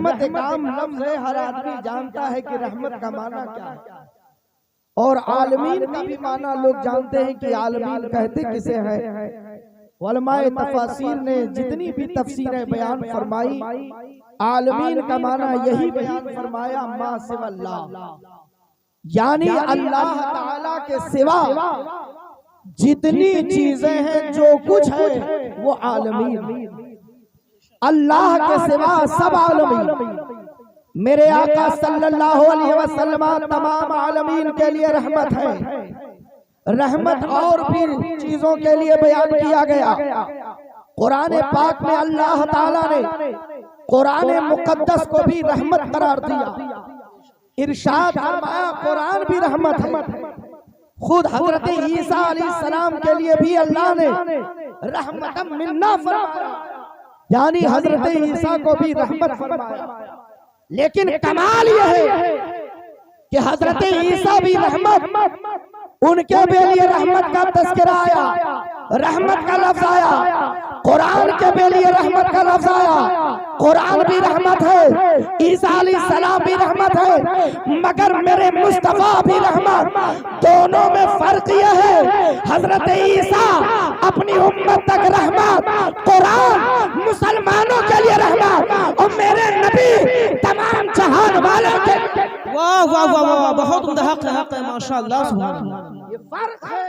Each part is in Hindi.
रहमत एक आम लफ्ज है, हर आदमी जानता है कि रहमत का माना क्या है, और आलमीन का भी माना लोग जानते हैं कि आलमीन कहते किसे हैं। उलमाए तफसीर ने जितनी भी तफसीरें बयान फरमाई, आलमीन का माना यही बयान फरमाया, मा सिवल्लाह, यानी अल्लाह ताला के सिवा जितनी चीजें हैं, जो कुछ है वो आलमीन, अल्लाह के सिवा सब आलमीन। मेरे आका सल्लल्लाहु अलैहि वसल्लम तमाम आलमीन के लिए रहमत है। रहमत और भी चीजों के लिए बयान किया गया। कुरान पाक में अल्लाह ताला ने कुरान मुकद्दस को भी रहमत करार दिया। इरशाद फरमाया कुरान भी रहमत है। खुद हजरत ईसा अलैहिस्सलाम के लिए भी अल्लाह ने रहमतम मिन्ना फरमाया, यानी हजरत ईसा को भी रहमत फरमाया। लेकिन कमाल यह है कि हजरत ईसा भी रहमत, उनके लिए रहमत का तज़किरा आया, रहमत का लफ्ज आया, कुरान के लिए रहमत का लफ्ज आया। कुरान भी रहमत है, ईसा अलैहिस्सलाम भी रहमत है, मगर मेरे मुस्तफा भी रहमत। दोनों में फर्क यह है, हजरत ईसा अपनी उम्मत तक रहमत, कुरान मुसलमानों के लिए रहमत, और मेरे नबी तमाम जहान वालों के। वाह वाह वाह वाह, बहुत उम्दा हक है माशाअल्लाह सुभान अल्लाह। ये फर्क है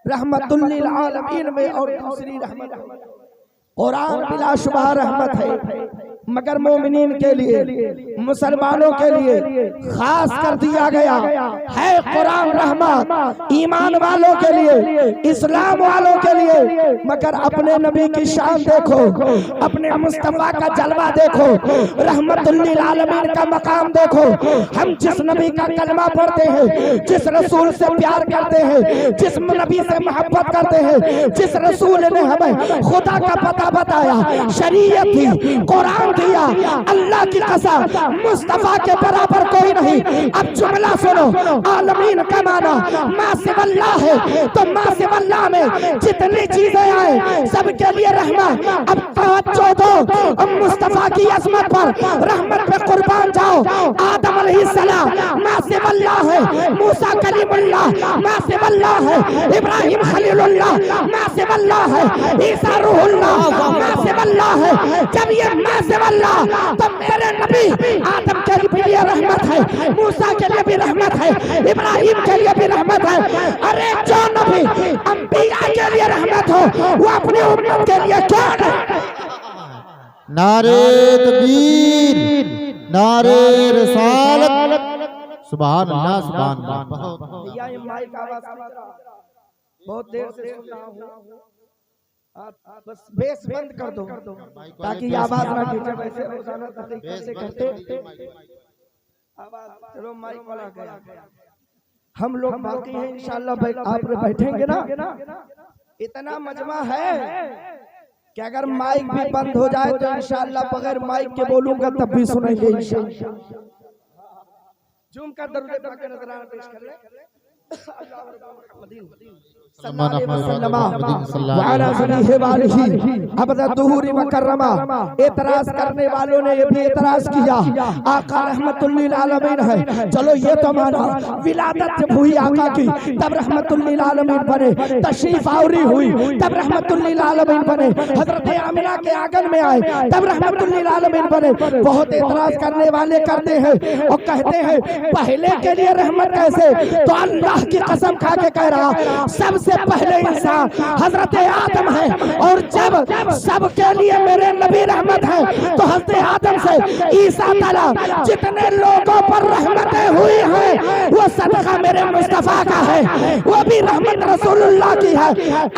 रहमतुल लिल आलमीन में और दूसरी रहमत। कुरान बिलाशुबह रहमत है, मगर मोमिनीन के लिए, मुसलमानों के लिए खास कर दिया गया है। कुरान रहमत ईमान वालों के लिए, इस्लाम वालों के लिए, मगर अपने नबी की शान देखो, अपने मुस्तफा का जलवा देखो, रहमतुल लिल आलमीन का मकाम देखो। हम जिस नबी का कलमा पढ़ते हैं, जिस रसूल से प्यार करते हैं, जिस नबी से मोहब्बत करते हैं, जिस रसूल ने हमें खुदा का पता बताया, शरीयत थी, कुरान दिया, अल्लाह की कसम मुस्तफा के बराबर कोई नहीं। अब जुमला सुनो, आलमीन का माना मासिवल्लाह है, तो मासिवल्लाह में जितनी चीजें आए सबके लिए रहमत। अब तवज्जो दो, मुस्तफा की अजमत पर, रहमत पे कुर्बान जाओ। आदम अलैहिस्सलाम मासिवल्लाह है, मूसा कलीमुल्लाह मासिवल्लाह है, इब्राहिम खलीलुल्लाह मासिवल्लाह है, ईसा रूहुल्लाह मासिवल्लाह है। जब ये मासिवल्लाह, तो मेरे नबी आदम के लिए रहमत है, मूसा के लिए भी रहमत है, इब्राहिम के लिए भी रहमत है। अरे जो नबी अंबिया के लिए रहमत हो, वो अपनी उम्मत के लिए क्यों नहीं? नारे तकबीर, नारे रिसालत, सुभान अल्लाह सुभान अल्लाह। भैया ये माइक आवाज बहुत देर से सुन रहा हूँ, बस बेस बंद कर दो ताकि आवाज ना गिरे। वैसे रोजाना करते आवाज, चलो माइक वाला गया। हम लोग बाकी हैं इंशाल्लाह, आप बैठेंगे ना, इतना मजमा है कि अगर माइक भी बंद हो जाए तो इंशाल्लाह बगैर माइक के बोलूंगा तब भी सुनेंगे इंशाल्लाह। जूम कर दरूद पाक का नजराना पेश कर ले। एतराज करने वालों ने ये भी एतराज किया, आका रहमतुल लिल आलमीन है। चलो ये तो माना, विलादत जब हुई आका की तब रहमतुल लिल आलमीन बने, तशरीफ आवरी हुई तब रहमतुल लिल आलमीन बने, हजरत आमिना के आंगन में आए तब रहमतुल लिल आलमीन बने। बहुत एतराज करने वाले करते हैं और कहते हैं पहले के लिए रहमत कैसे? तो अल्लाह की कसम खा के कह रहा, सबसे पहले इंसान हजरत आदम है, और जब सबके लिए मेरे नबी रहमत है, तो हजरत आदम से ईसा तक जितने लोगों पर रहमतें हुई हैं वो सदका मेरे मुस्तफा का है, वो भी रहमत रसूलुल्लाह की है।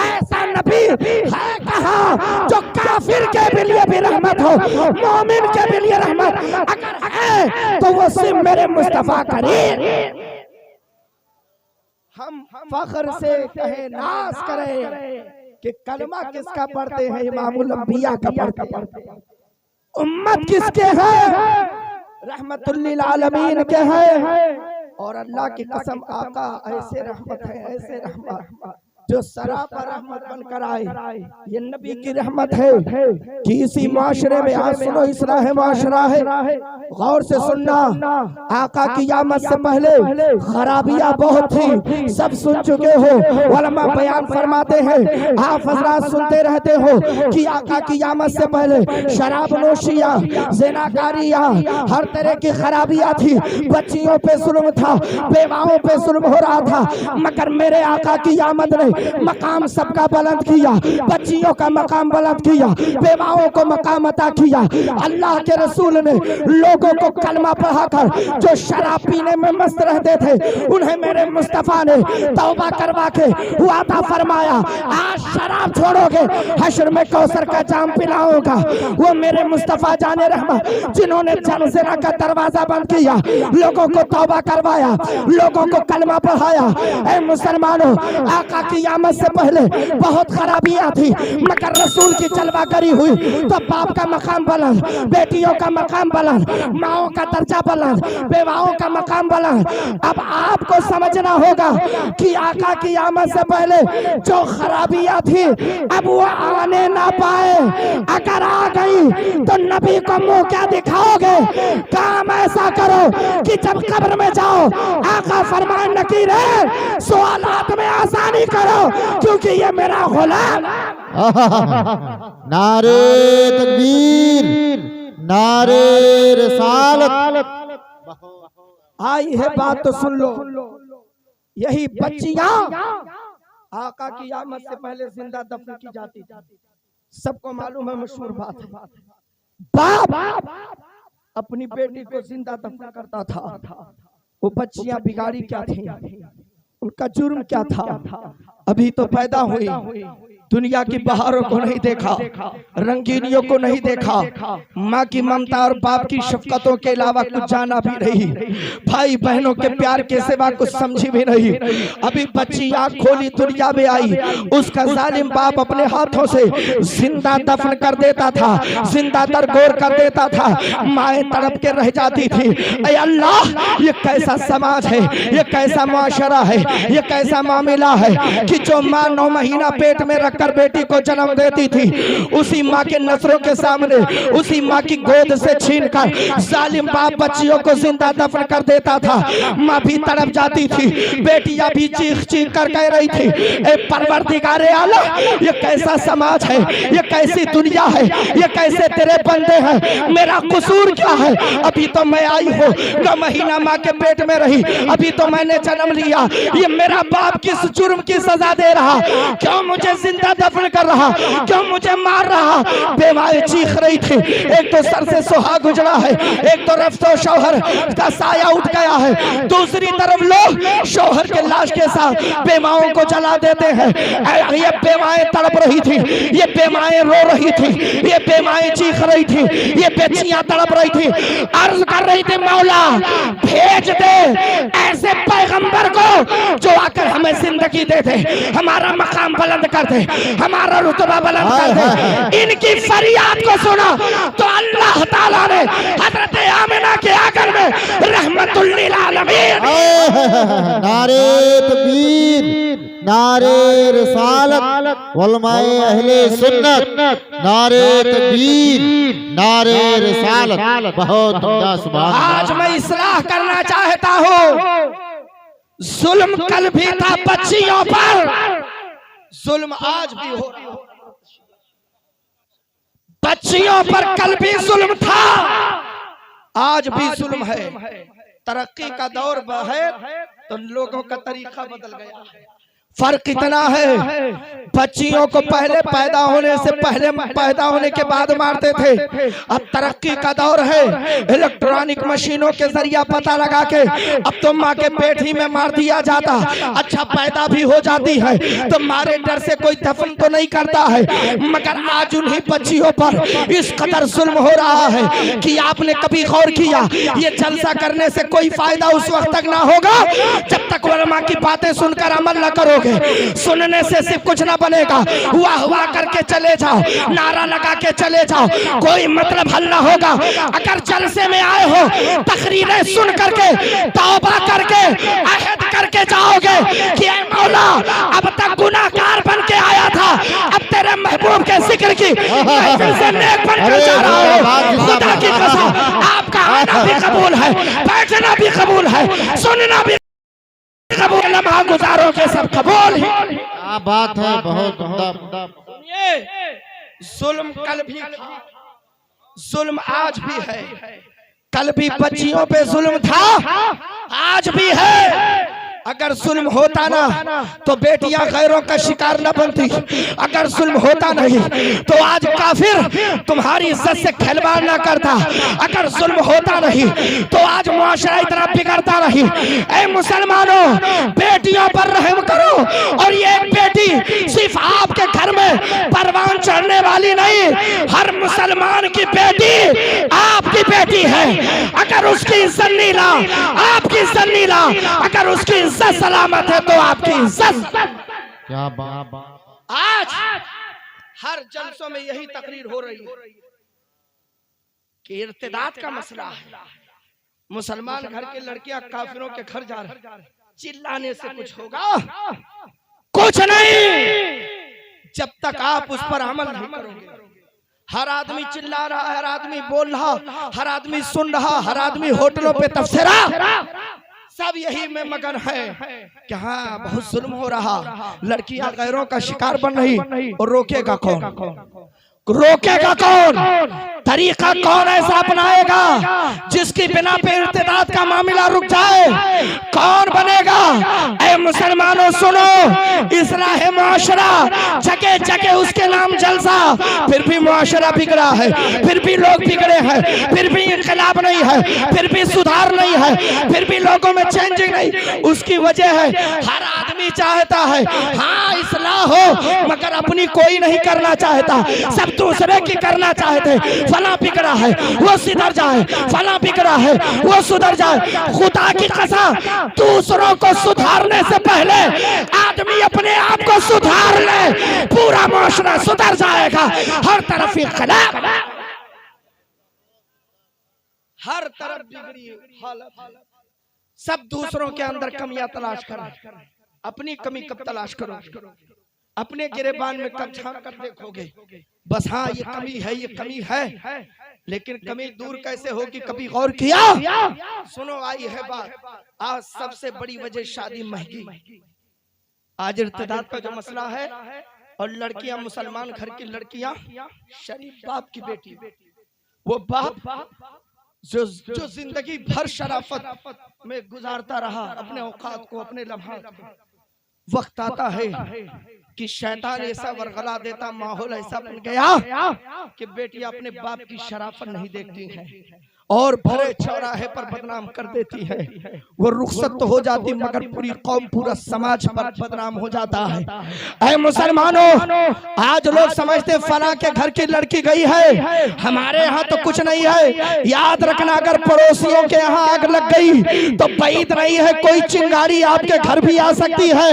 ऐसा नबी है कहाँ जो काफिर के भी लिए भी रहमत हो, मोमिन के भी लिए रहमत अगर है तो वो सिर्फ मेरे मुस्तफा करीम। हम फख्र से कहें, नाज करें कि कलमा किसका पढ़ते हैं? इमामुल अंबिया का पढ़ते हैं। उम्मत किसके है? रहमतुल लिल आलमीन के है। और अल्लाह की कसम आका ऐसे रहमत है, ऐसे रहमत जो शराब पर रहमत बनकर आए, ये नबी की रहमत है कि इसी माशरे में, आज सुनो इस राह माशरा है, गौर से सुनना। आका की आमद से पहले खराबियां बहुत थी, सब सुन चुके हो। उलमा बयान फरमाते हैं, आप हजरात सुनते रहते हो कि आका की आमद से पहले शराब नोशिया, ज़िनाकारियां, हर तरह की खराबियां थी। बच्चियों पे जुल्म था, बेवाओं पे जुल्म हो रहा था, मगर मेरे आका की आमद ने मकाम सबका बुलंद किया, बच्चियों का मकाम बुलंद किया, बेवाओं को मकाम अता किया। अल्लाह के रसूल ने लोगों को कलमा पढ़ाकर जो शराब पीने में मस्त रहते थे, उन्हें मेरे मुस्तफा ने तौबा करवा के वादा फरमाया, आज शराब छोड़ोगे, हश्र में कौसर का जाम पिलाऊंगा। वो मेरे मुस्तफा जाने रहमत जिन्होंने ज़िना का दरवाजा बंद किया, लोगों को तौबा करवाया, लोगों को कलमा पढ़ाया। ऐ मुसलमानों, आका की आमद से पहले बहुत खराबियां थी, मगर रसूल की जलवा करी हुई तो बाप का मकाम बुलंद, बेटियों का मकाम बुलंद, माओं का दर्जा बुलंद, बेवाओं का मकाम बुलंद। अब आपको समझना होगा कि आका की आमद से पहले जो खराबियां थी, अब वो आने ना पाए। अगर आ गई तो नबी को मुंह क्या दिखाओगे? काम ऐसा करो कि जब कब्र में जाओ, आका फरमाए नकीर है, सवालात में आसानी करो, क्योंकि ये मेरा गुलाम। नारे तकबीर, नारे रिसालत। आई है बात तो सुन लो। यही बच्चियां आका की आमद से पहले जिंदा दफन की जाती थी। सबको मालूम है, मशहूर बात है। बाप अपनी बेटी को जिंदा दफन करता था। वो बच्चियां बिगाड़ी क्या थी, उनका जुर्म क्या था? अभी तो पैदा हुई, दुनिया की बहारों को नहीं देखा, रंगीनियों को नहीं देखा, माँ की ममता और बाप की शफकतों के अलावा कुछ जाना भी नहीं, भाई बहनों के प्यार के सिवा कुछ समझी भी नहीं। अभी बच्ची आँख खोली, दुनिया में आई, उसका जालिम बाप अपने हाथों से जिंदा दफन कर देता था, जिंदा दरगोर कर देता था। माएँ तड़प के रह जाती थी। ऐ अल्लाह, ये कैसा समाज है, ये कैसा मुआशरा है, ये कैसा मामला है कि जो माँ 9 महीना पेट में रख कर बेटी को जन्म देती थी, उसी माँ के नजरों के सामने, उसी माँ की गोद से छीनकर जालिम बाप बच्चियों को जिंदा दफन कर देता था। माँ भी तड़प जाती थी, बेटियां भी चीख चीख कर कह रही थी, ए परवरदिगारे आला, ये कैसा समाज है, ये कैसी दुनिया है, ये कैसे तेरे बंदे हैं, मेरा कसूर क्या है? अभी तो मैं आई हूँ, 9 महीना माँ के पेट में रही, अभी तो मैंने जन्म लिया, ये मेरा बाप किस जुर्म की सजा दे रहा? क्यों मुझे जिंदा दफन कर रहा? क्यों मुझे मार रहा? बेवाएं चीख रही थी। एक तो सर से सुहाग गुजरा है, एक तो रफ्तो शौहर का साया उठ गया है, दूसरी तरफ लोग शौहर के लाश के साथ बेवाओं को जला देते हैं। ये बेवाएं तड़प रही थी, ये बेवाएं रो रही थी, ये बेवाएं चीख रही थी, ये बेचियां तड़प रही थी, अर्ज कर रही थी, मौला भेज दे ऐसे पैगंबर को जो आकर हमें जिंदगी दे दे, हमारा मकाम बुलंद कर दे, हमारा रुतबा बुलंद कर दे। इनकी फरियाद को सुना तो अल्लाह ताला ने हजरत आमिना के आंगन में रहमतुल लिल आलमीन। नारे तकबीर, नारे रिसालत, उलमाए अहले सुन्नत, नारे तकबीर, नारे रिसालत। बहुत उम्दा सुभान अल्लाह। आज मैं इस्लाह करना चाहता हूँ, जुल्म कल भी था बच्चियों पर, जुल्म आज भी हो रहा है। बच्चियों पर कल भी जुल्म था, आज भी जुल्म है। तरक्की का दौर है तो लोगों का तरीका बदल गया है। फर्क इतना है, बच्चियों को पहले पैदा होने से पहले, पैदा होने के बाद मारते थे, अब तरक्की का दौर है, इलेक्ट्रॉनिक मशीनों के जरिए पता लगा के अब तो माँ के पेट ही में मार दिया जाता। अच्छा पैदा भी हो जाती है तो मारे डर से कोई दफन तो नहीं करता है, मगर आज उन्हीं बच्चियों पर इस कदर जुल्म हो रहा है कि आपने कभी गौर किया, ये जलसा करने से कोई फायदा उस वक्त तक ना होगा जब तक उलमा की बातें सुनकर अमल न करोगे। करोगे, सुनने से सिर्फ कुछ ना बनेगा, हुआ हुआ करके चले जाओ, नारा लगा के चले जाओ, कोई मतलब हल ना होगा। अगर जलसे में आए हो, तकरीरें सुन करके तौबा करके अहद करके जाओगे कि ऐ मौला अब तक गुनाहगार बन के आया था, अब तेरे महबूब के जिक्र की महफिल से नेक बनकर जा रहा हूं, खुदा की कसम आपका आना भी कबूल है, बैठना भी कबूल है, सुनना भी कबूल, लम्हा गुजारोगे सब कबूल ही। क्या बात है, बहुत उम्दा। जुल्म कल भी था, जुल्म आज भी है, कल भी बच्चियों पे जुल्म था, आज भी है। अगर जुल्म होता ना तो बेटियां गैरों का शिकार न बनती, अगर जुल्म होता नहीं तो आज काफिर तुम्हारी इज्जत से खिलवाड़ ना करता, अगर जुल्म होता नहीं तो आज मुआशरा इतना बिगड़ता नहीं। ऐ मुसलमानों, बेटियों पर रहम करो, और ये बेटी सिर्फ आपके घर में परवान चढ़ने वाली नहीं, हर मुसलमान की बेटी आपकी बेटी है। अगर उसकी इज्जत नहीं ला, आपकी इज्जत नहीं ला, अगर उसकी इज्जत सलामत है तो आपकी इज्जत। क्या बात। आज हर जलसों में यही तकरीर हो रही है कि इर्तिदाद का मसला है, मुसलमान घर की लड़कियां काफिरों के घर जा रही, चिल्लाने से कुछ होगा? कुछ नहीं, जब तक आप उस पर अमल नहीं करोगे। हर आदमी चिल्ला रहा, हर आदमी बोल रहा, हर आदमी सुन रहा, हर आदमी होटलों पे तबसरा, सब यही में मगन है कि हाँ बहुत जुल्म हो रहा, लड़कियां गैरों का शिकार बन रही, और रोकेगा कौन? रोकेगा कौन? तरीका कौन ऐसा अपनाएगा जिसकी बिना पे इर्तिदाद का मामला रुक जाए? कौन बनेगा? ऐ मुसलमानों सुनो, इस्लाह मुआशरा जगह जगह उसके नाम जलसा, फिर भी मुआशरा बिगड़ा है, फिर भी लोग बिगड़े हैं, फिर भी इनकलाब नहीं है, फिर भी सुधार नहीं है, फिर भी लोगों में चेंजिंग नहीं। उसकी वजह है हर आदमी चाहता है हाँ इस्लाह हो, मगर अपनी कोई नहीं करना चाहता, सब दूसरे की करना चाहते। फला बिगड़ा है वो सुधर जाए, फला बिगड़ा है वो सुधर जाए। खुदा की कसम, दूसरों को सुधारने से पहले आदमी अपने आप को सुधार ले, पूरा माशरा सुधर जाएगा। हर तरफ इख्तिलाफ, हर तरफ बिगड़ी हालत, सब दूसरों के अंदर कमियां तलाश करो, अपनी कमी कब तलाश करो? अपने गिरेबान में कब झांक कर देखोगे? बस हाँ ये कमी है, ये कमी है, लेकिन कमी दूर कैसे होगी, कभी गौर किया? सुनो, आई है बात, आज सबसे बड़ी वजह शादी महंगी। आज इर्तिदाद का जो मसला है, और लड़कियां मुसलमान घर की लड़कियां, शरीफ बाप की बेटी, वो बाप जो जिंदगी भर शराफत में गुजारता रहा अपने औकात को, अपने लम्हात को, वक्त आता है कि शैतान ऐसा वरगला देता, माहौल ऐसा बन गया कि बेटियां अपने बाप की शराफत नहीं देखती हैं और भरे चौराहे पर बदनाम कर देती है। वो रुखसत तो हो जाती, मगर पूरी कौम, पूरा समाज पर बदनाम हो जाता है। ऐ मुसलमानों, आज लोग समझते फला के घर की लड़की गई है, हमारे यहाँ तो कुछ नहीं है। याद रखना, अगर पड़ोसियों के यहाँ आग लग गई तो बैद नहीं है, कोई चिंगारी आपके घर भी आ सकती है,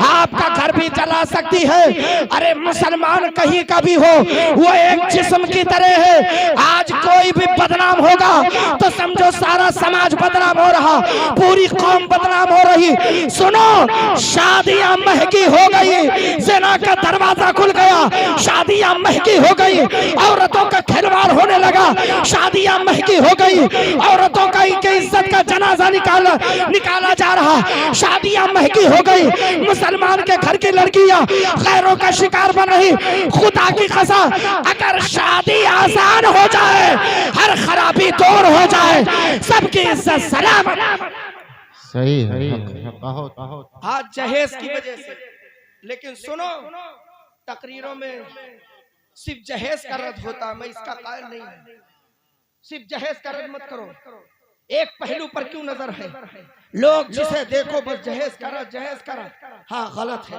आपका घर भी जला सकती है। अरे मुसलमान कहीं का भी हो, वो एक जिस्म की तरह है। आज कोई भी बदनाम होगा तो समझो सारा समाज बदनाम हो रहा, पूरी कौम बदनाम हो रही। सुनो, शादियां महंगी हो गई, ज़िना का दरवाजा खुल गया, शादियां महंगी हो गई, औरतों का खिलवाड़ होने लगा, शादियां महंगी हो गई, औरतों का इनके इज्जत का जनाजा निकाला जा रहा, शादियां महंगी हो गई। मुसलमान के घर की लड़कियां गैरों का शिकार बन रही। खुदा की कसम, अगर शादी आसान हो जाए, हर खराबी दूर हो जाए, सबकी इज्जत सलामत। सही है, बहुत। आज जहेज की वजह से, लेकिन सुनो, तकरीरों में सिर्फ जहेज का रद्द होता, मैं इसका कायल नहीं हूं। सिर्फ जहेज का रद्द मत करो, एक पहलू पर क्यों नजर है? लोग जिसे देखो बस जहेज करा। हाँ गलत है,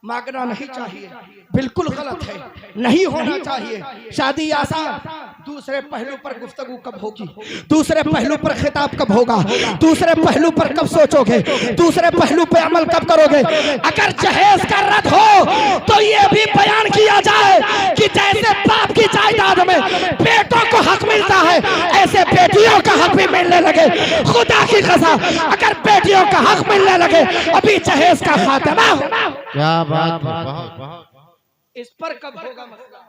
मांगना नहीं चाहिए, बिल्कुल गलत है, नहीं होना चाहिए। शादी आसान। दूसरे पहलू पर गुफ्तगू कब होगी? दूसरे पहलू पर खिताब कब होगा? दूसरे पहलू पर कब सोचोगे? दूसरे पहलू पे अमल कब करोगे? अगर जहेज का रद्द हो तो ये भी बयान किया जाए कि जैसे बाप की जायदाद में बेटों को हक मिलता है, ऐसे बेटियों का हक भी मिलने लगे। खुदा की कसम, अगर बेटियों का हक मिलने लगे अभी जहेज का खात्मा हो। क्या बात है, बहुत बहुत। इस पर कब होगा मसला?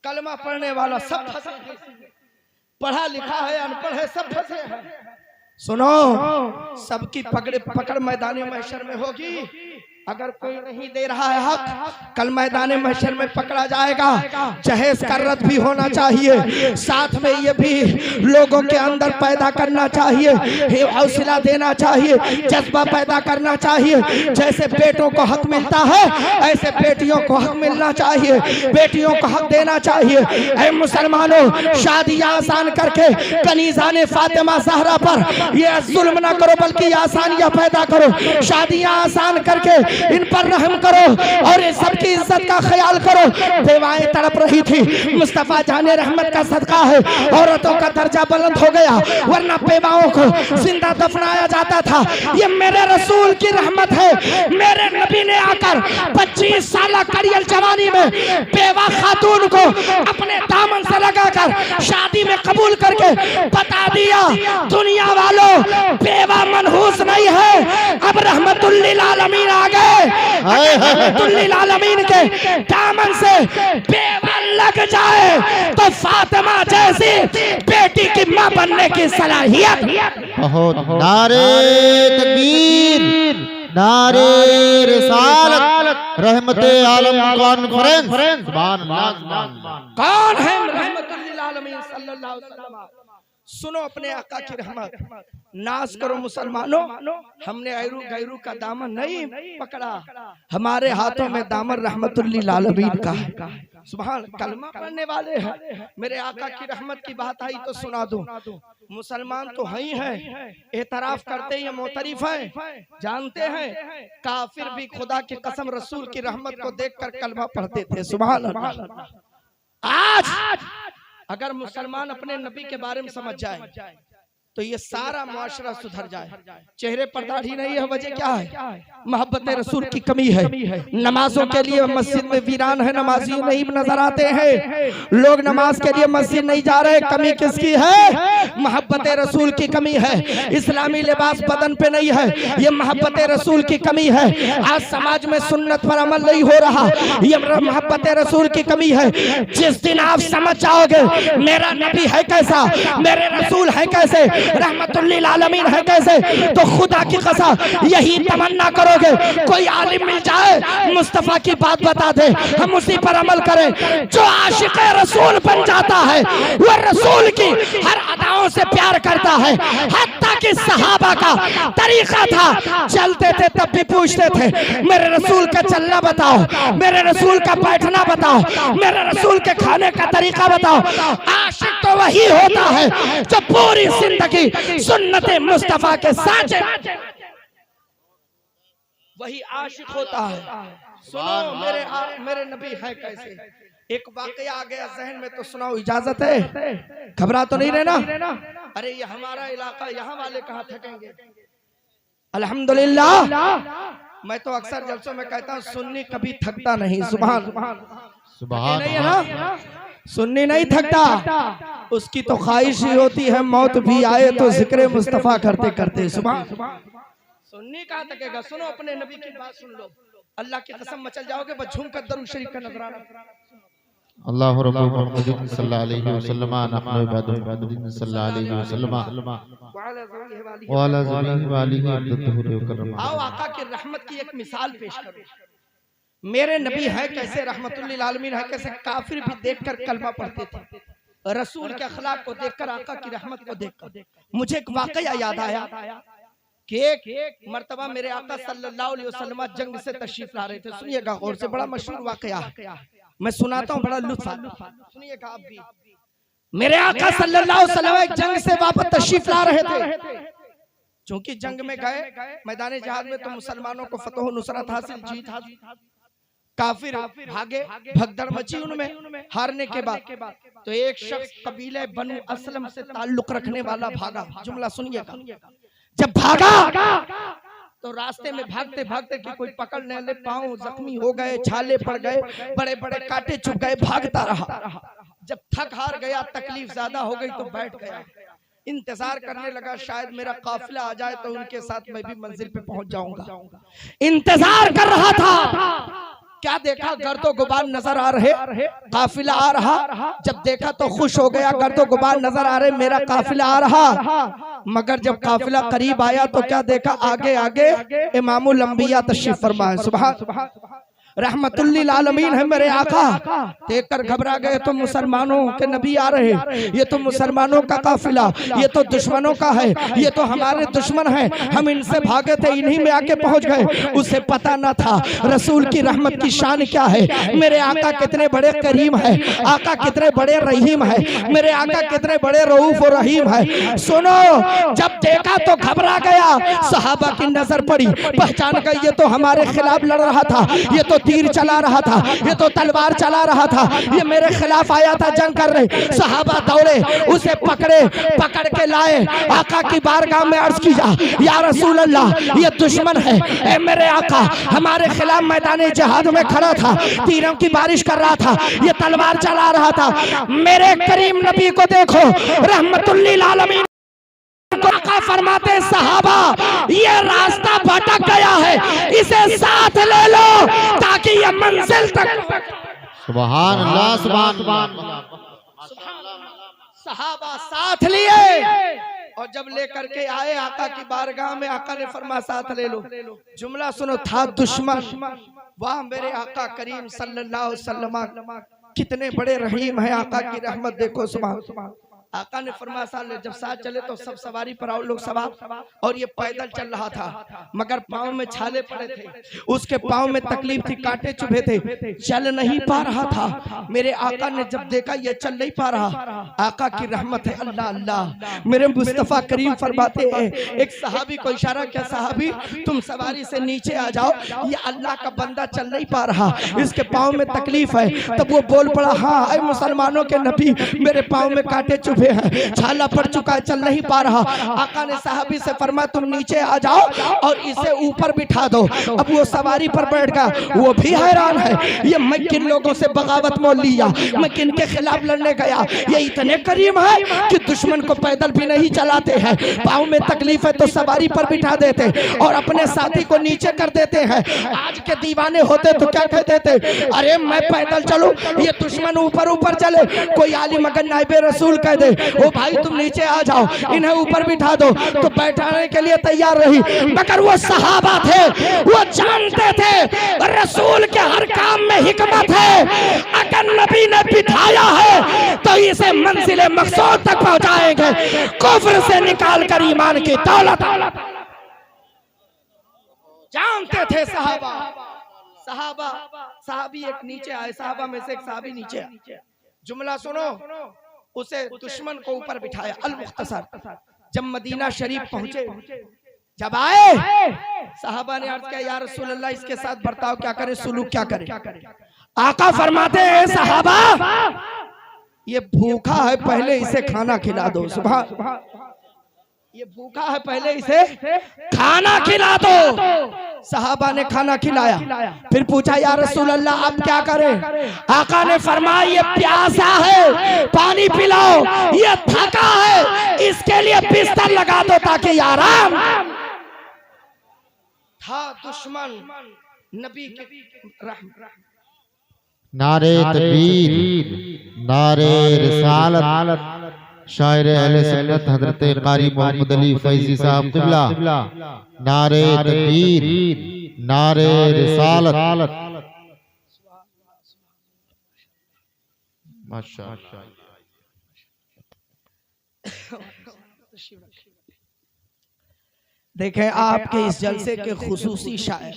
कलमा पढ़ने वाला सब फंसे हैं, पढ़ा लिखा है अनपढ़ है सब फंसे हैं। सुनो, सबकी पकड़ मैदान महशर में होगी। अगर कोई नहीं दे रहा है हक, कल मैदान महशर में पकड़ा जाएगा। जहेज का रद्द भी होना चाहिए, साथ में ये भी लोगों के अंदर पैदा करना चाहिए, हौसला देना चाहिए, जज्बा पैदा करना चाहिए। जैसे बेटों को हक मिलता है ऐसे बेटियों को हक मिलना चाहिए, बेटियों को हक देना चाहिए। ऐ मुसलमानों, शादियां आसान करके कनीज़ाने फातिमा ज़हरा पर ये जुल्म ना करो, बल्कि आसानियां पैदा करो। शादियां आसान करके इन पर रहम करो और इन सबकी इज्जत का ख्याल करो। बेवाएं तड़प रही थी, मुस्तफा जाने रहमत का सदका है औरतों का दर्जा बुलंद हो गया, वरना बेवाओं को जिंदा दफनाया जाता था। ये मेरे रसूल की रहमत है। मेरे नबी ने आकर 25 साल करियल जवानी में बेवा खातून को अपने दामन से लगाकर शादी में कबूल करके बता दिया, दुनिया वालों बेवा मनहूस नहीं है, अब रहमतुल लिल आलमीन आ गए। रहमतुल लिल आलमीन के दामन से बेवा लग जाए तो फातिमा जैसी बेटी की मां बनने की सलाहियत बहुत। नारे तकबीर, नारे रिसालत, रहमते आलम कॉन्फ्रेंस। सुभान अल्लाह, सुभान अल्लाह। कौन है रहमतुल लिल आलमीन सल्लल्लाहु अलैहि वसल्लम? सुनो अपने आका की रहमत, नाज करो मुसलमानों। हमने ऐरू गैरू का दामन नहीं पकड़ा, हमारे हाथों में दामन रहमतुल लिल आलमीन का है। सुभान, कलमा पढ़ने वाले हैं। मेरे आका की रहमत की बात आई तो सुना दूं। मुसलमान तो है ही है, एतराफ करते हैं, मोतरिफ हैं, जानते हैं। काफिर भी खुदा की कसम रसूल की रहमत को देखकर कलमा पढ़ते थे। सुभान अल्लाह। आज अगर मुसलमान अपने नबी के बारे में समझ जाए तो ये सारा मुआशरा सुधर जाए। चेहरे पर दाढ़ी नहीं है, वजह क्या है? मोहब्बत रसूल की कमी है। नमाजों के लिए मस्जिद में वीरान है, नमाजी नहीं नजर आते हैं, लोग नमाज के लिए मस्जिद नहीं जा रहे। कमी किसकी है? मोहब्बत रसूल की कमी है। इस्लामी लिबास बदन पे नहीं है, ये मोहब्बत रसूल की कमी है। आज समाज में सुन्नत पर अमल नहीं हो रहा, ये मोहब्बत रसूल की कमी है। जिस दिन आप समझ जाओगे मेरा नबी है कैसा, मेरे रसूल है कैसे, रहमतुल लिल आलमीन है कैसे, तो खुदा की कसम यही तमन्ना करोगे कोई आलिम मिल जाए मुस्तफा की बात बता दे, हम उसी पर अमल करें। जो आशिक रसूल बन जाता है वह रसूल की हर अदाओं से प्यार करता है। हत्ता कि सहाबा का तरीका था, चलते थे तब भी पूछते थे मेरे रसूल का चलना बताओ, मेरे रसूल का बैठना बताओ, मेरे रसूल के खाने का तरीका बताओ। आशिक तो वही होता है जो पूरी जिंदगी सुन्नत मुस्तफा के साथ, वही आशिक होता है। सुनो मेरे नबी है कैसे। एक वाकया आ गया जहन में तो सुनाओ, इजाजत है? घबरा तो नहीं रहना। अरे ये हमारा इलाका, यहाँ वाले कहाँ थकेंगे। अल्हम्दुलिल्लाह, मैं तो अक्सर जलसों में कहता हूँ सुन्नी कभी थकता नहीं। सुभान सुभान नहीं है ना, सुन्नी नहीं थकता, उसकी तो ख्वाहिश ही होती है मौत भी आए तो जिक्र मुस्तफा करते करते। सुभान, सुन्नी कहाँ थकेगा। सुनो अपने नबी की बात सुन लो, अल्लाह की कसम मचल जाओगे। बस झूम कर दरूद शरीफ का नजराना। अल्लाह रब्बुल मुहम्मद सल्लल्लाहु अलैहि वसल्लम नहनु इबादुल सल्लल्लाहु अलैहि वसल्लम व अला ज़ालिहि व आलिहि अब्दुल करम। आओ आका की रहमत की एक मिसाल पेश करो। मेरे नबी है कैसे, रहमतुल लिल आलमीन है कैसे। काफिर भी देखकर कलमा पढ़ते थे, रसूल के अखलाक को देखकर, आका की रहमत को देखकर। मुझे एक वाकया याद आया कि एक मर्तबा मेरे आका सल्लल्लाहु अलैहि वसल्लम जंग से तशरीफ ला रहे थे। सुनिएगा गौर से, बड़ा मशहूर वाकया है, मैं सुनाता हूँ, बड़ा लुत्फ आता है, सुनिएगा आप भी। मेरे आका सल्लल्लाहु अलैहि वसल्लम एक जंग से वापस तशरीफ ला रहे थे। चूंकि जंग में गए मैदान जिहाद में तो मुसलमानों को फतह नुसरत हासिल, जीत हासिल, काफिर भागे, भगदड़ मची उनमें। हारने के बाद तो एक शख्स कबीले बनु असलम से ताल्लुक रखने वाला भागा। जुमला सुनिएगा, जब भागा तो रास्ते में भागते भागते कि कोई पकड़ने ले, पांव जख्मी हो गए, छाले पड़ गए, बड़े बड़े कांटे चुभ गए, भागता रहा। जब थक हार गया, तकलीफ ज्यादा हो गई तो बैठ गया, इंतजार करने लगा शायद मेरा काफिला आ जाए तो उनके साथ मैं भी मंजिल पे पहुंच जाऊंगा। इंतजार कर रहा था, क्या देखा, गर्दो गुबार नजर आ रहे, काफिला आ रहा। जब देखा तो खुश हो गया, गर्दो गुबार नजर आ रहे, मेरा काफिला आ रहा। मगर जब काफिला करीब आया तो क्या देखा, आगे आगे इमामुल अंबिया तशरीफ फरमा है। सुभान रहमतुल्लिल आलमीन है मेरे आका। देखकर घबरा गए तो मुसलमानों के नबी आ रहे, ये तो मुसलमानों का काफिला, ये तो दुश्मनों का है, ये तो हमारे दुश्मन है, हम इनसे भागे थे, इन्हीं में आके पहुंच गए। उसे पता न था रसूल की रहमत की शान क्या है, मेरे आका कितने बड़े करीम है, आका कितने बड़े रहीम है, मेरे आका कितने बड़े रऊफ और रहीम है। सुनो, जब देखा तो घबरा गया, सहाबा की नजर पड़ी, पहचान गई ये तो हमारे खिलाफ लड़ रहा था, ये तो तीर चला रहा था, ये तो तलवार चला रहा था, ये मेरे खिलाफ आया था जंग करने। सहाबा दौड़े, उसे पकड़े, पकड़ के लाए, आका की बारगाह में अर्ज किया, या रसूल अल्लाह, ये दुश्मन है, ए मेरे आका हमारे खिलाफ मैदान जिहाद में खड़ा था, तीरों की बारिश कर रहा था, ये तलवार चला रहा था। मेरे करीम नबी को देखो, रहमतुल्लिल आलमीन आका फरमाते, सहाबा ये रास्ता भटक गया है, इसे साथ ले लो ताकि ये मंजिल तक। सुभान अल्लाह, सुभान अल्लाह। सहाबा साथ लिए और जब लेकर के आए आका की बारगाह में, आका ने फरमा साथ ले लो। जुमला सुनो, था दुश्मन, वाह मेरे आका करीम सल्लल्लाहु अलैहि वसल्लम कितने बड़े रहीम है, आका की रहमत देखो। सुभान आका ने फरमाया साल जब साथ चले तो सब सवारी पर आओ लोग सवार, और ये पैदल चल रहा था मगर पाँव में छाले पड़े थे, उसके पाँव में तकलीफ थी, कांटे चुभे थे, चल नहीं पा रहा था। मेरे आका ने जब देखा ये चल नहीं पा रहा, आका की रहमत है, अल्लाह अल्लाह। मेरे मुस्तफा करीम फरमाते हैं, एक सहाबी को इशारा किया, सहाबी तुम सवारी से नीचे आ जाओ, ये अल्लाह का बंदा चल नहीं पा रहा, इसके पाँव में तकलीफ है। तब वो बोल पड़ा, हाँ ऐ मुसलमानों के नबी, मेरे पाँव में कांटे चुभे है, छाला पड़ चुका है, चल नहीं पा रहा। आका ने साहबी से फरमाया तुम नीचे आ जाओ और इसे ऊपर बिठा दो। अब वो सवारी पर बैठ गया, वो भी हैरान है, ये मैं किन लोगों से बगावत मोल लिया, मैं किन के खिलाफ लड़ने गया, ये इतने करीम है कि दुश्मन को पैदल भी नहीं चलाते हैं, पाँव में तकलीफ है तो सवारी पर बिठा देते और अपने साथी को नीचे कर देते हैं। आज के दीवाने होते तो क्या कहते थे, अरे मैं पैदल चलूं, ये दुश्मन ऊपर ऊपर चले। कोई आलिम अगर नाइबे रसूल कह दे, ओ भाई तुम नीचे आ जाओ, इन्हें ऊपर बिठा दो, तो बैठाने के लिए तैयार रही। मगर वो सहाबा थे, वो जानते थे रसूल के हर काम में हिकमत है, अगर नबी ने बिठाया है तो इसे मंजिल मकसूद तक पहुंचाएंगे, कुफ्र से निकाल कर ईमान की दौलत। जानते थे सहाबा। सहाबी एक नीचे आए, सहाबा में से एक सहाबी नीचे आए। जुमला सुनो, उसे दुश्मन को ऊपर बिठाया। अल मुख्तसर जब मदीना शरीफ पहुंचे, जब आए साहबा ने अर्ज किया, या रसूल अल्लाह इसके साथ बर्ताव क्या करें, सुलूक क्या करें। आका फरमाते हैं, साहबा ये भूखा है, पहले इसे खाना खिला दो। सुभान, ये भूखा है, पहले इसे खाना खिला दो। सहाबा ने खाना खिलाया, फिर पूछा या रसूल अल्लाह अब क्या करें। आका ने फरमाया ये प्यासा है, पानी पिलाओ, ये थका है, इसके लिए बिस्तर लगा दो ताकि आराम। था दुश्मन नबी के नारे तकबीर, नारे रिसालत। शायर अहले सुन्नत हजरत कारी मोहम्मद अली फैजी साहब क़िबला, नारे तकबीर, नारे रिसालत। माशाअल्लाह। देखें आपके इस जलसे के खुसूसी शायर,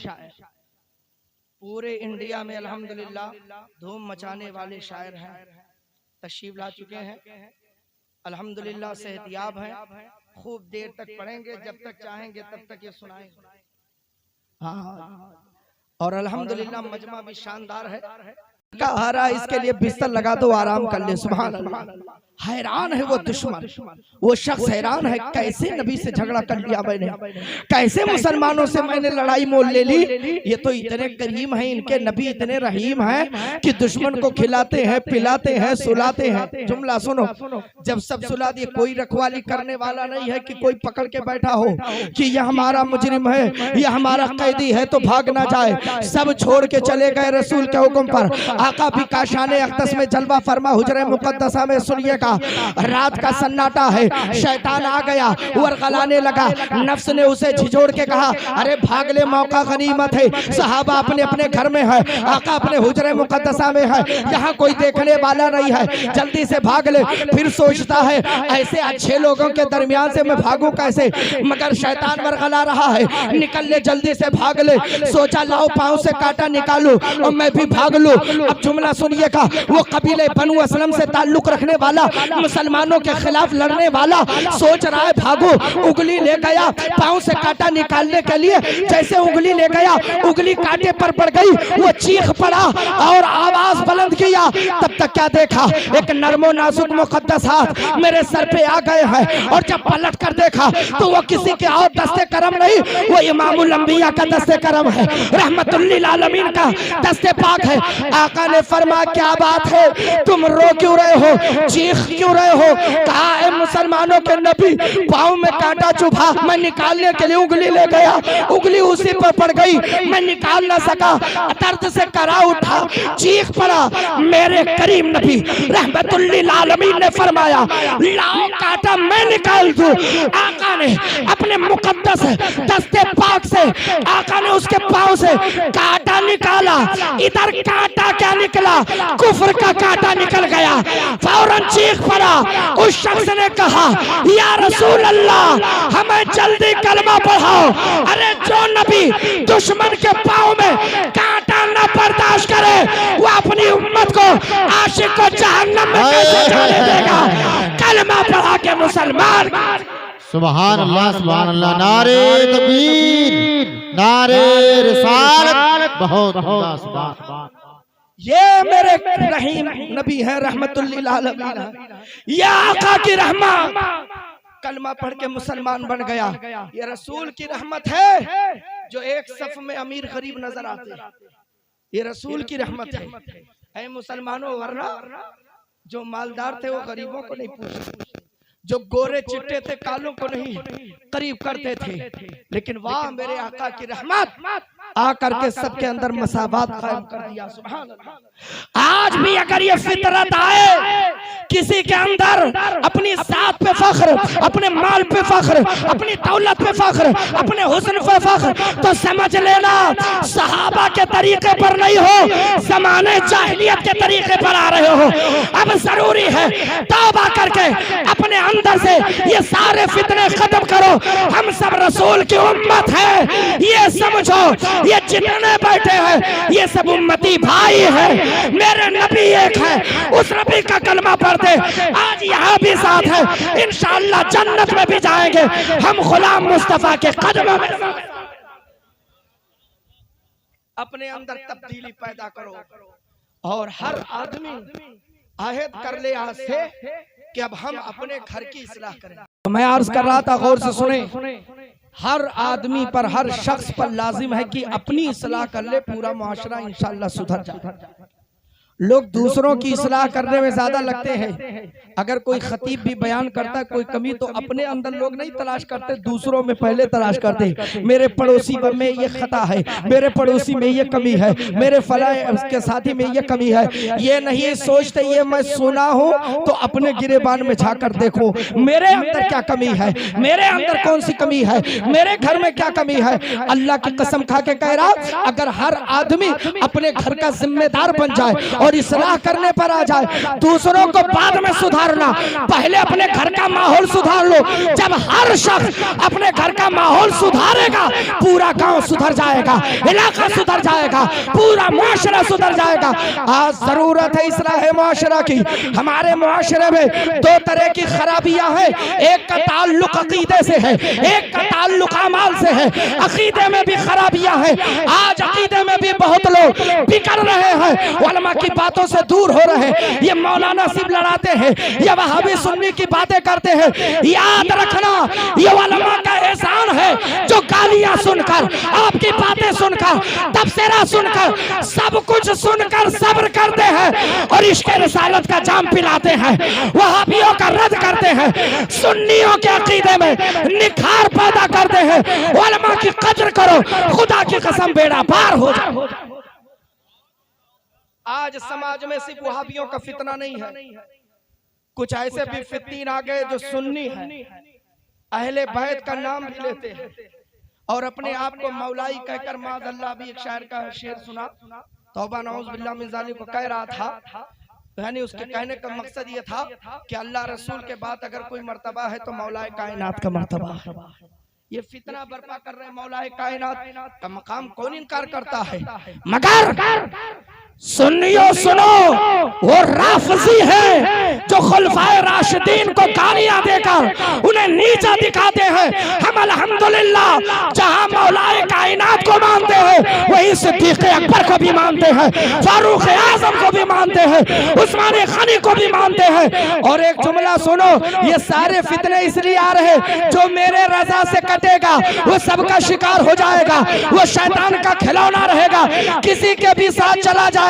पूरे इंडिया में अल्हम्दुलिल्लाह धूम मचाने वाले शायर हैं, तशरीफ ला चुके हैं। अल्हम्दुलिल्लाह सेहतियाब हैं, खूब देर तक पढ़ेंगे, जब तक चाहेंगे तब तक ये सुनाएंगे। हाँ, और अल्हम्दुलिल्लाह मजमा भी शानदार है। का आ रहा है, इसके लिए बिस्तर लगा दो, आराम कर ले। सुभान अल्लाह। हैरान है वो दुश्मन, वो शख्स हैरान है, कैसे नबी से झगड़ा कर लिया मैंने, कैसे मुसलमानों से मैंने लड़ाई मोल ले ली। ये तो इतने करीम हैं, इनके नबी इतने रहीम हैं कि दुश्मन को खिलाते हैं, पिलाते हैं, सुलाते हैं। जुमला सुनो, जब सब सुला दिए, कोई रखवाली करने वाला नहीं है कि कोई पकड़ के बैठा हो कि यह हमारा मुजरिम है, यह हमारा कैदी है तो भाग ना जाए। सब छोड़ के चले गए रसूल के हुक्म पर। आका भी काशाने अक़दस में जलवा फरमा, हुजरे मुक़द्दसा में सुनिएगा, रात का सन्नाटा है, शैतान आ गया, वरगलाने लगा। नफ्स ने उसे झिझोड़ के कहा, अरे भाग ले, मौका गनीमत है। सहाबा अपने अपने घर में है, आका अपने हुजरे मुक़द्दसा में है, यहाँ कोई देखने वाला नहीं है, जल्दी से भाग ले। फिर सोचता है ऐसे अच्छे लोगों के दरमियान से मैं भागूं कैसे, मगर शैतान वरगला रहा है, निकल ले, जल्दी से भाग ले। सोचा लाओ पाँव से कांटा निकालूं और मैं भी भाग लूं। अब जुमला सुनिएगा, वो कबीले बनु असलम से ताल्लुक रखने वाला, मुसलमानों के खिलाफ लड़ने वाला, सोच रहा है भागो। उंगली ले गया पाँव से कांटा निकालने के लिए, जैसे उंगली ले गया, उंगली कांटे पर पड़ गई, वो चीख पड़ा और आवाज बुलंद किया। तब तक क्या देखा, एक नरमो नाजुक मुक़द्दस हाथ मेरे सर पे आ गए हैं, और जब पलट कर देखा तो वो किसी के और दस्ते करम नहीं, वो इमामुल अंबिया का दस्ते करम है, रहमतुल लिल आलमीन का दस्ते पाक है। आका ने फरमा, क्या बात है, तुम रो क्यों रहे हो, चीख क्यों रहे हो? कहा, ए मुसलमानों के नबी, पाँव में कांटा चुभा, मैं निकालने के लिए उंगली ले गया, उंगली उसी पर पड़ गई, मैं निकाल ना सका, दर्द से करा उठा, चीख पड़ा। मेरे करीम नबी रहमतुल लिल आलमीन ने फरमाया, लाओ कांटा मैं निकाल दूं। आका ने अपने मुकद्दस दस्ते पाक से, आका ने उसके पाँव से कांटा निकाला। इधर कांटा क्या निकला, कुफ्र का कांटा निकल गया। फौरन चीख पड़ा। उस शख्स ने कहा, या रसूल अल्लाह, हमें जल्दी कलमा पढ़ाओ। अरे जो नबी दुश्मन के पाँव में कांटा न बर्दाश्त करे, वो अपनी उम्मत को, आशिक को जहन्नम में कैसे जाने देगा? कलमा पढ़ा के मुसलमान। सुभान अल्लाह, सुभान अल्लाह, नारे तकबीर, नारे रिसालत, बहुत सुभान। ये मेरे रहीम नबी है, रहमतुल लिल आलमीन, ये आका की रहमत। कलमा पढ़ के मुसलमान बन गया। ये रसूल की रहमत है जो एक सफ में अमीर गरीब नजर आते हैं, ये रसूल की रहमत है। ऐ मुसलमानों, वरना जो मालदार थे वो गरीबों को नहीं पूछते, जो गोरे चिट्टे थे कालों को नहीं करीब करते थे। लेकिन वाह मेरे आका की रहमत, आकर के सबके अंदर मसावात कायम कर दिया। सुभान अल्लाह। आज भी अगर ये फितरत आए किसी के अंदर, अपनी जात पे फख्र, अपने माल पे फख्र, अपनी दौलत पे फख्र, अपने हुस्न पे फख्र, तो समझ लेना सहाबा के तरीके पर नहीं हो, ज़माने जाहिलियत के तरीके पर आ रहे हो। अब जरूरी है तौबा करके अपने अंदर से ये सारे फितने खत्म करो। हम सब रसूल की उम्मत है, ये समझो। ये जितने बैठे हैं ये सब उम्मती भाई है, मेरे नबी एक है, उस नबी का कलमा पढ़ते आज यहाँ भी साथ है, इंशाअल्लाह जन्नत में भी जाएंगे हम गुलाम मुस्तफा के कदमों में। अपने अंदर तब्दीली पैदा करो और हर आदमी आहद कर ले आज से कि अब हम अपने घर की इस्लाह करें। मैं अर्ज कर रहा था, गौर से सुने, हर आदमी पर, हर शख्स पर लाजिम है कि अपनी इस्लाह कर ले, पूरा मुआशरा इंशाअल्लाह सुधर जाए। लोग दूसरों की इस्लाह करने में ज्यादा लगते हैं। अगर कोई खतीब भी बयान करता है कोई कमी, तो अपने अंदर लोग नहीं तलाश करते, दूसरों में पहले तलाश करते। मेरे पड़ोसी में ये खता है, मेरे पड़ोसी में ये कमी है, मेरे फला के साथी में ये कमी है। ये नहीं सोचते ये मैं सुना हूँ तो अपने गिरेबान में जाकर देखो मेरे अंदर क्या कमी है, मेरे अंदर कौन सी कमी है, मेरे घर में क्या कमी है। अल्लाह की कसम खा के कह रहा, अगर हर आदमी अपने घर का जिम्मेदार बन जाए और और इस्लाह करने पर आ जाए। दूसरों को बाद में सुधारना, पहले अपने घर का माहौल सुधार लो। जब हर शख्स अपने घर का माहौल सुधारेगा, पूरा गांव सुधर जाएगा, इलाका सुधर जाएगा, पूरा मुआशरा सुधर जाएगा। आज जरूरत है इस्लाह मुआशरा की। हमारे मुआशरे में दो तरह की खराबियां हैं, एक का ताल्लुक अकीदे से है, एक का ताल्लुक अमाल से है। अकीदे में भी खराबियां हैं। आज अकीदे में भी बहुत लोग बिगड़ रहे हैं, उलमा की बातों से दूर हो रहे हैं। ये मौलाना सिर्फ लड़ाते हैं, ये वहाबी सुन्नी की बातें करते हैं। याद रखना, ये उलमा का एहसान है जो गालियां सुनकर, आपकी बातें सुनकर, तबसरा सुनकर, सब कुछ सुनकर सब्र करते हैं और इश्क़ रिसालत का जाम पिलाते हैं, वहाबियों का रद्द करते हैं, सुन्नियों के अकीदे में निखार पैदा करते हैं। उलमा की कद्र करो, खुदा की कसम बेड़ा पार हो जाए। आज समाज में सिर्फ वहाबियों का फितना नहीं है, कुछ ऐसे भी फित्तीन आ गए जो सुन्नी है, अहले बैत का नाम भी लेते हैं और अपने आप को मौलाई कहकर माज़अल्लाह। भी एक शायर का शेर सुना, तौबा नऊज़ बिल्लाह मिन ज़ालिक को कह रहा था, यानी उसके कहने का मकसद ये था कि अल्लाह रसूल के बाद अगर कोई मर्तबा है तो मौलाए कायनात का मर्तबा है। ये फितना बर्पा कर रहे मौलाए कायनात का मकाम कौन इनकार करता है? मगर सुन्नियों सुनो, वो राफजी है जो खुलफाए राशिदीन को गालियां देकर उन्हें नीचा दिखाते हैं। हम अल्हम्दुलिल्लाह जहां मौलाए कायनात को मानते हैं, वही सिद्दीक़ अकबर को भी मानते हैं, फारूक आज़म को भी मानते हैं, उस्मान गनी को भी मानते हैं। और एक जुमला सुनो, ये सारे फितने इसलिए आ रहे, जो मेरे रजा से कटेगा वो सबका शिकार हो जाएगा, वो शैतान का खिलौना रहेगा, किसी के भी साथ चला जाएगा,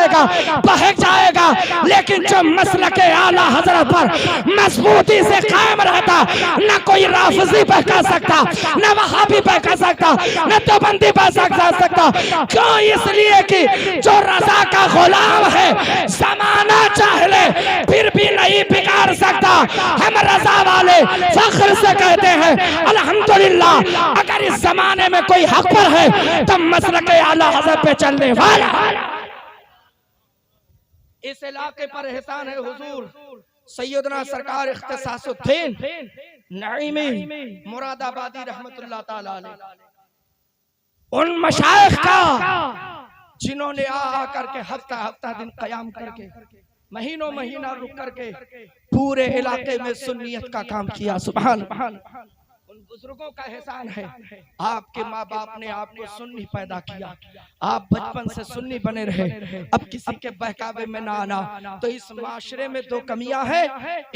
बहक जाएगा। लेकिन जो मसलके आला हजरत पर मजबूती से कायम रहता, न कोई राफजी बहका सकता, न वहाबी बहका सकता, न देवबंदी बहका सकता। क्यों? इसलिए कि जो रजा का गुलाम है, जमाना चाह ले फिर भी नहीं बिगाड़ सकता। हम रजा वाले फख्र से कहते हैं अल्हम्दुलिल्लाह, अगर इस जमाने में कोई हक पर है तो मसलके आला हजरत पे चलने वाला। इस इलाके पर एहसान है हुजूर सैयदना सरकार इख्तिसासुद्दीन नईमी मुरादाबादी रहमतुल्लाह ताला अलैह, उन मशाइख का जिन्होंने आ करके हफ्ता हफ्ता दिन कयाम करके, महीनों महीना रुक करके पूरे इलाके में सुन्नियत का काम किया। सुभान अल्लाह। उन बुजुर्गों का एहसान है, आपके माँ बाप ने आपको सुन्नी पैदा किया, आप बचपन से सुन्नी बने रहे। अब किसी के बहकावे में ना आना। तो इस माशरे में दो कमियां हैं,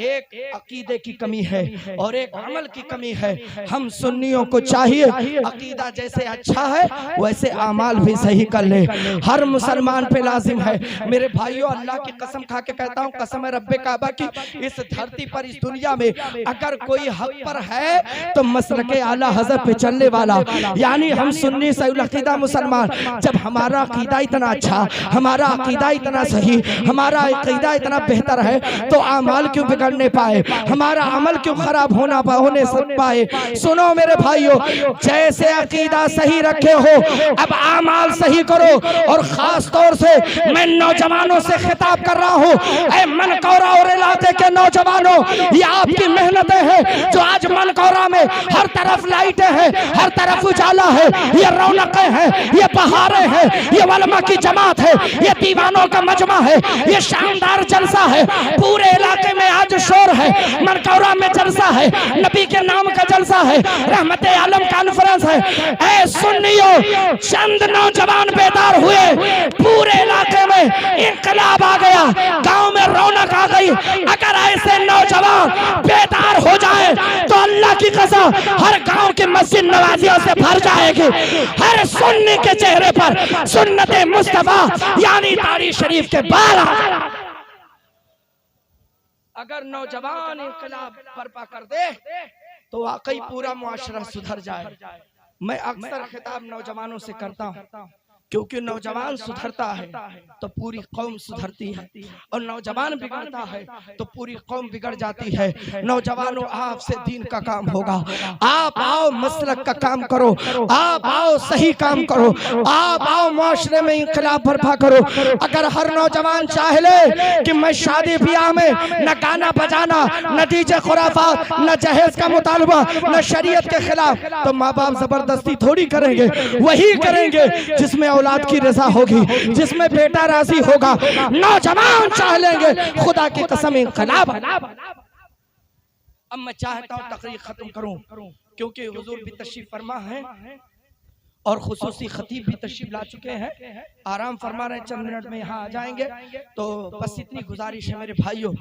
एक अकीदे की कमी है और एक अमल की कमी है। हम सुन्नियों को चाहिए अकीदा जैसे अच्छा है वैसे अमाल भी सही कर ले, हर मुसलमान पे लाजिम है। मेरे भाइयों, अल्लाह की कसम खा के कहता हूँ, कसम है रब्बे काबा की, इस धरती पर, इस दुनिया में अगर कोई हक पर है तो मसलके आला हज़रत पे चलने वाला, यानी हम सुन्नी सही अकीदा मुसलमान। जब हमारा अकीदा इतना अच्छा, हमारा अकीदा इतना सही, हमारा अकीदा इतना बेहतर है तो अमाल क्यों बिगड़ने पाए, हमारा अमल क्यों खराब होने पाए। सुनो मेरे भाइयों, जैसे अकीदा सही रखे हो, अब अमाल सही करो। और खास तौर से मैं नौजवानों से खिताब कर रहा हूँ, ऐ मनकौरा और इलाके के नौजवानों, ये आपकी मेहनतें हैं जो आज मनकौरा में हर तरफ लाइटें हैं, हर तरफ उजाला है, ये रौनकें हैं, ये बहारें हैं, ये उलमा की जमात है, ये दीवानों का मजमा है, ये शानदार जलसा है। पूरे इलाके में आज शोर है, मनकौरा में जलसा है, नबी के नाम का जलसा है, रहमत आलम कॉन्फ्रेंस है। ऐ सुन्नियों, चंद नौजवान बेदार हुए, पूरे इलाके में इंकलाब आ गया, गांव में रौनक आ गई। अगर ऐसे नौजवान बेदार हो जाए तो अल्लाह की कसम हर गांव की मस्जिद नवाजियों से भर जाएगी। हर सुन्नी के चेहरे पर सुन्नते मुस्तफा यानी तारी शरीफ के बाल। अगर नौजवान इंकलाब बर्पा कर दे तो वाकई पूरा मुआशरा सुधर जाए। मैं अक्सर खिताब नौजवानों से करता हूँ, क्योंकि नौजवान सुधरता है तो पूरी कौम सुधरती है, और नौजवान बिगड़ता है तो पूरी कौम बिगड़ जाती है। नौजवानों, आपसे दीन का काम होगा। आप आओ मसलक का काम करो, आप आओ सही काम करो, आप आओ माशरे में इंकलाब बर्पा करो। अगर हर नौजवान चाह ले कि मैं शादी ब्याह में न गाना बजाना, न डीजे खुराफात, न जहेज का मुतालबा, न शरीयत के खिलाफ, तो माँ बाप जबरदस्ती थोड़ी करेंगे। वही करेंगे जिसमें औलाद की रजा होगी, जिसमें बेटा राजी होगा। नौजवान चाह लेंगे, खुदा की कसम इंकलाब। अब मैं चाहता हूँ तकरीर खत्म करूं, क्योंकि हुजूर भी तशरीफ फरमा है और खुसूसी खतीब भी तशरीफ ला चुके हैं, आराम फरमा रहे, चंद मिनट में यहाँ आ जाएंगे। तो बस इतनी गुजारिश है मेरे भाइयों।